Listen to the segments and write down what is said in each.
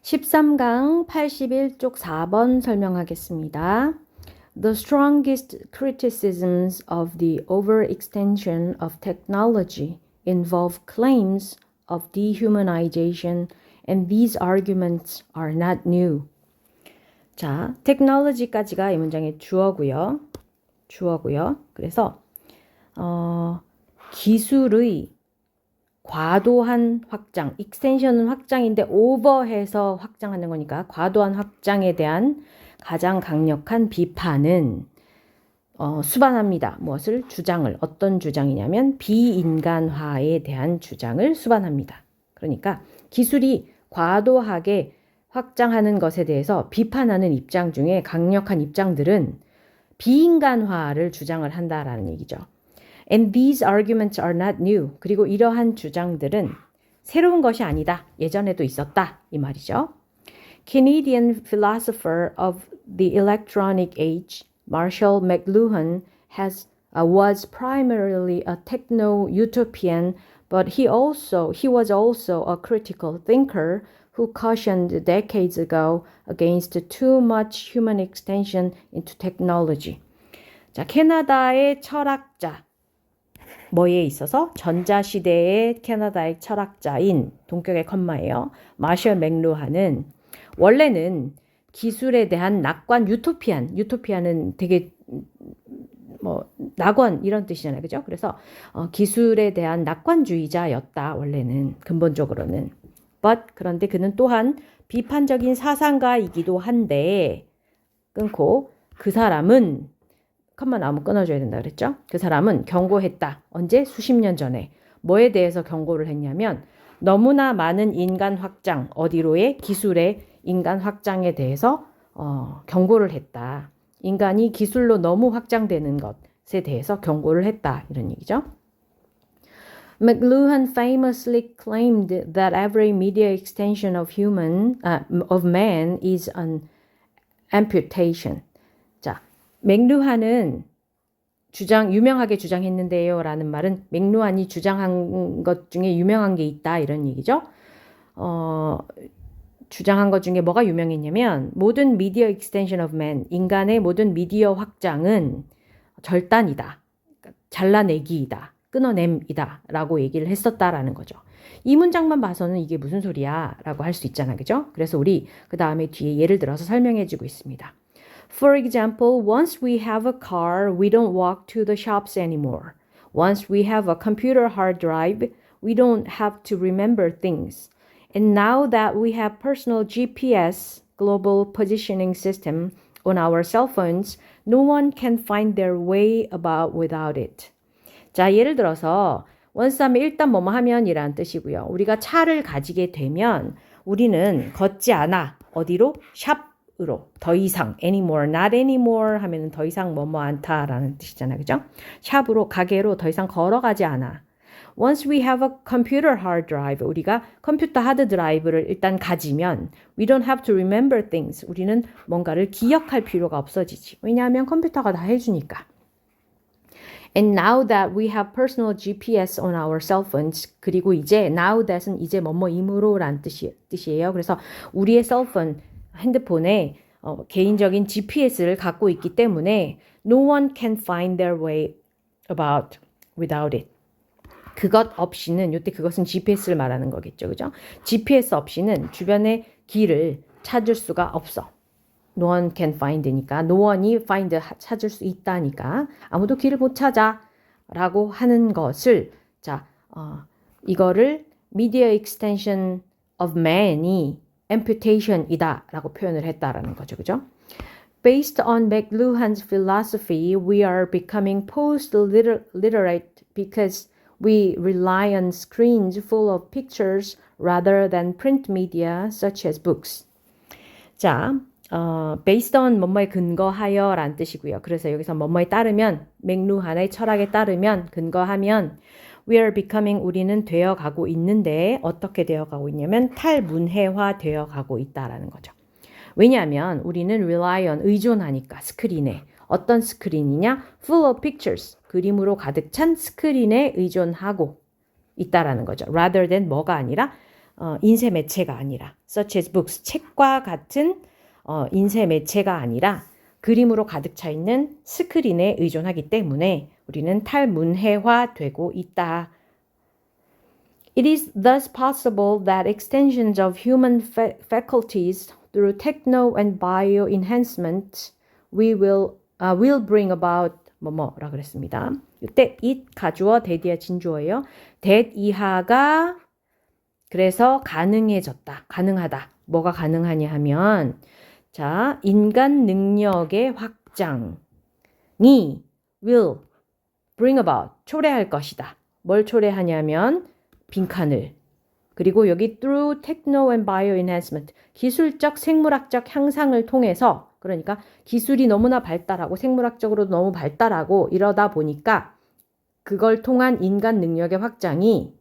13강 81쪽 4번 설명하겠습니다. The strongest criticisms of the overextension of technology involve claims of dehumanization, and these arguments are not new. 자, technology까지가 이 문장의 주어고요. 그래서 기술의 과도한 확장, 익스텐션은 확장인데 오버해서 확장하는 거니까 과도한 확장에 대한 가장 강력한 비판은 수반합니다. 무엇을? 주장을. 어떤 주장이냐면 비인간화에 대한 주장을 수반합니다. 그러니까 기술이 과도하게 확장하는 것에 대해서 비판하는 입장 중에 강력한 입장들은 비인간화를 주장을 한다라는 얘기죠. And these arguments are not new. 그리고 이러한 주장들은 새로운 것이 아니다. 예전에도 있었다. 이 말이죠. Canadian philosopher of the electronic age, Marshall McLuhan, was primarily a techno-utopian, but he was also a critical thinker who cautioned decades ago against too much human extension into technology. 자, 캐나다의 철학자, 뭐에 있어서? 전자시대의 캐나다의 철학자인 동격의 컴마예요. 마셜 맥루한은 원래는 기술에 대한 낙관 유토피아는 되게 낙원 이런 뜻이잖아요. 그죠? 그래서 기술에 대한 낙관주의자였다. 원래는 근본적으로는. 그런데 그는 또한 비판적인 사상가이기도 한데 끊고 그 사람은 컴마 나오면 끊어줘야 된다 그랬죠? 그 사람은 경고했다. 언제? 수십 년 전에. 뭐에 대해서 경고를 했냐면 너무나 많은 인간 확장, 어디로의? 기술의 인간 확장에 대해서 경고를 했다. 인간이 기술로 너무 확장되는 것에 대해서 경고를 했다. 이런 얘기죠. McLuhan famously claimed that every media extension of man is an amputation. 자, 맥루한은 유명하게 주장했는데요 라는 말은 맥루한이 주장한 것 중에 유명한 게 있다 이런 얘기죠. 주장한 것 중에 뭐가 유명했냐면 모든 미디어 익스텐션 오브 맨, 인간의 모든 미디어 확장은 절단이다. 잘라내기이다. 끊어냄이다 라고 얘기를 했었다라는 거죠. 이 문장만 봐서는 이게 무슨 소리야 라고 할 수 있잖아. 그죠? 그래서 우리 그 다음에 뒤에 예를 들어서 설명해 주고 있습니다. For example, once we have a car, we don't walk to the shops anymore. Once we have a computer hard drive, we don't have to remember things. And now that we have personal GPS, global positioning system, on our cell phones, no one can find their way about without it. 자, 예를 들어서 once 하면 일단 뭐뭐 하면 이라는 뜻이고요. 우리가 차를 가지게 되면 우리는 걷지 않아. 어디로? 샵으로. 더 이상 anymore, not anymore 하면은 더 이상 뭐뭐 않다라는 뜻이잖아요. 그죠? 샵으로, 가게로 더 이상 걸어가지 않아. Once we have a computer hard drive, 우리가 컴퓨터 하드 드라이브를 일단 가지면 we don't have to remember things. 우리는 뭔가를 기억할 필요가 없어지지. 왜냐하면 컴퓨터가 다 해주니까. And now that we have personal GPS on our cell phones, 그리고 이제 now that은 이제 뭐뭐이므로라는 뜻이에요. 그래서 우리의 셀폰, 핸드폰에 개인적인 GPS를 갖고 있기 때문에 no one can find their way about without it. 그것 없이는, 이때 그것은 GPS를 말하는 거겠죠. 그죠? GPS 없이는 주변의 길을 찾을 수가 없어. No one can find니까 no one이 find 찾을 수 있다니까 아무도 길을 못 찾아 라고 하는 것을 이거를 media extension of man이 amputation이다 라고 표현을 했다라는 거죠. 그죠? Based on McLuhan's philosophy, we are becoming post-literate because we rely on screens full of pictures rather than print media such as books. 자, based on 뭐뭐에 근거하여 라는 뜻이고요. 그래서 여기서 뭐뭐에 따르면, 맥루한의 철학에 따르면, 근거하면 we are becoming, 우리는 되어가고 있는데 어떻게 되어가고 있냐면 탈문해화 되어가고 있다라는 거죠. 왜냐하면 우리는 rely on, 의존하니까 스크린에. 어떤 스크린이냐? full of pictures, 그림으로 가득 찬 스크린에 의존하고 있다라는 거죠. rather than 뭐가 아니라 인쇄 매체가 아니라 such as books, 책과 같은 인쇄 매체가 아니라 그림으로 가득 차 있는 스크린에 의존하기 때문에 우리는 탈문해화되고 있다. It is thus possible that extensions of human faculties through techno and bio enhancement will bring about 뭐뭐라 그랬습니다. 이때 it 가주어 대디어 진주어예요. that 이하가 그래서 가능해졌다. 가능하다. 뭐가 가능하냐 하면 자, 인간 능력의 확장이 will bring about 초래할 것이다. 뭘 초래하냐면 빈칸을 그리고 여기 through techno and bio enhancement 기술적 생물학적 향상을 통해서 그러니까 기술이 너무나 발달하고 생물학적으로 너무 발달하고 이러다 보니까 그걸 통한 인간 능력의 확장이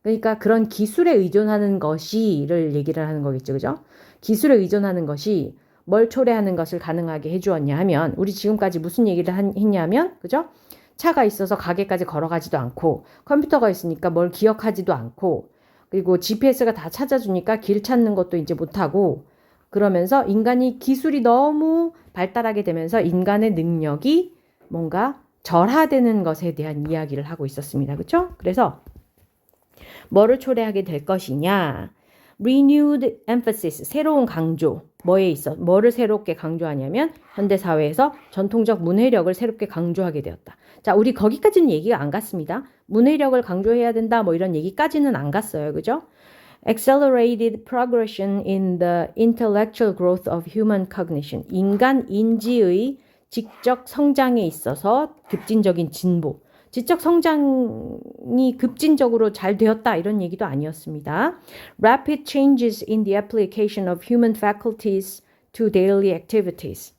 그러니까 그런 기술에 의존하는 것이를 얘기를 하는 거겠죠. 그죠? 기술에 의존하는 것이 뭘 초래하는 것을 가능하게 해주었냐 하면 우리 지금까지 무슨 얘기를 했냐면 그죠? 차가 있어서 가게까지 걸어가지도 않고 컴퓨터가 있으니까 뭘 기억하지도 않고 그리고 GPS가 다 찾아주니까 길 찾는 것도 이제 못하고 그러면서 인간이 기술이 너무 발달하게 되면서 인간의 능력이 뭔가 절하되는 것에 대한 이야기를 하고 있었습니다. 그렇죠? 그래서 뭐를 초래하게 될 것이냐? renewed emphasis, 새로운 강조. 뭐에 있어? 뭐를 새롭게 강조하냐면 현대 사회에서 전통적 문해력을 새롭게 강조하게 되었다. 자, 우리 거기까지는 얘기가 안 갔습니다. 문해력을 강조해야 된다 뭐 이런 얘기까지는 안 갔어요. 그죠? Accelerated progression in the intellectual growth of human cognition. 인간 인지의 지적 성장에 있어서 급진적인 진보. 지적 성장이 급진적으로 잘 되었다 이런 얘기도 아니었습니다. Rapid changes in the application of human faculties to daily activities.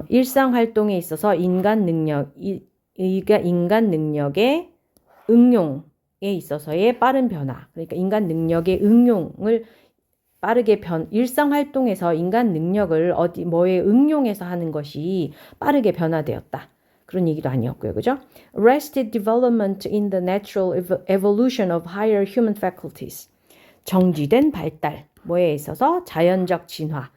일상 활동에 있어서 인간 능력의 응용에 있어서의 빠른 변화. 그러니까 인간 능력의 응용을 빠르게 일상 활동에서 인간 능력을 뭐에 응용해서 하는 것이 빠르게 변화되었다. 그런 얘기도 아니었고요. 그죠? Arrested development in the natural evolution of higher human faculties. 정지된 발달. 뭐에 있어서 자연적 진화.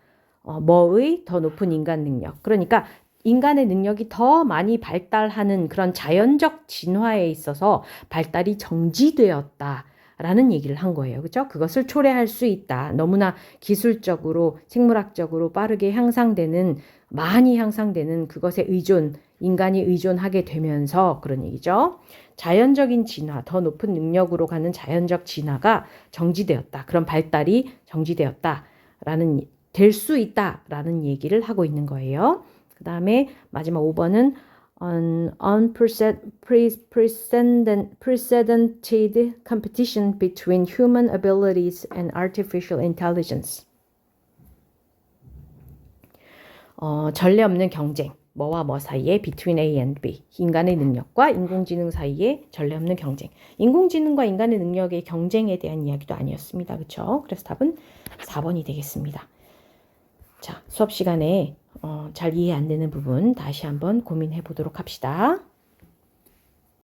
뭐의 더 높은 인간 능력. 그러니까 인간의 능력이 더 많이 발달하는 그런 자연적 진화에 있어서 발달이 정지되었다. 라는 얘기를 한 거예요. 그죠? 그것을 초래할 수 있다. 너무나 기술적으로, 생물학적으로 빠르게 많이 향상되는 그것에 인간이 의존하게 되면서 그런 얘기죠. 자연적인 진화, 더 높은 능력으로 가는 자연적 진화가 정지되었다. 그런 발달이 정지되었다. 될 수 있다라는 얘기를 하고 있는 거예요. 그 다음에 마지막 5번은 unprecedented competition between human abilities and artificial intelligence. 전례 없는 경쟁. 뭐와 뭐 사이에 between A and B. 인간의 능력과 인공지능 사이에 전례 없는 경쟁. 인공지능과 인간의 능력의 경쟁에 대한 이야기도 아니었습니다. 그렇죠? 그래서 답은 4번이 되겠습니다. 자, 수업 시간에 잘 이해 안 되는 부분 다시 한번 고민해 보도록 합시다.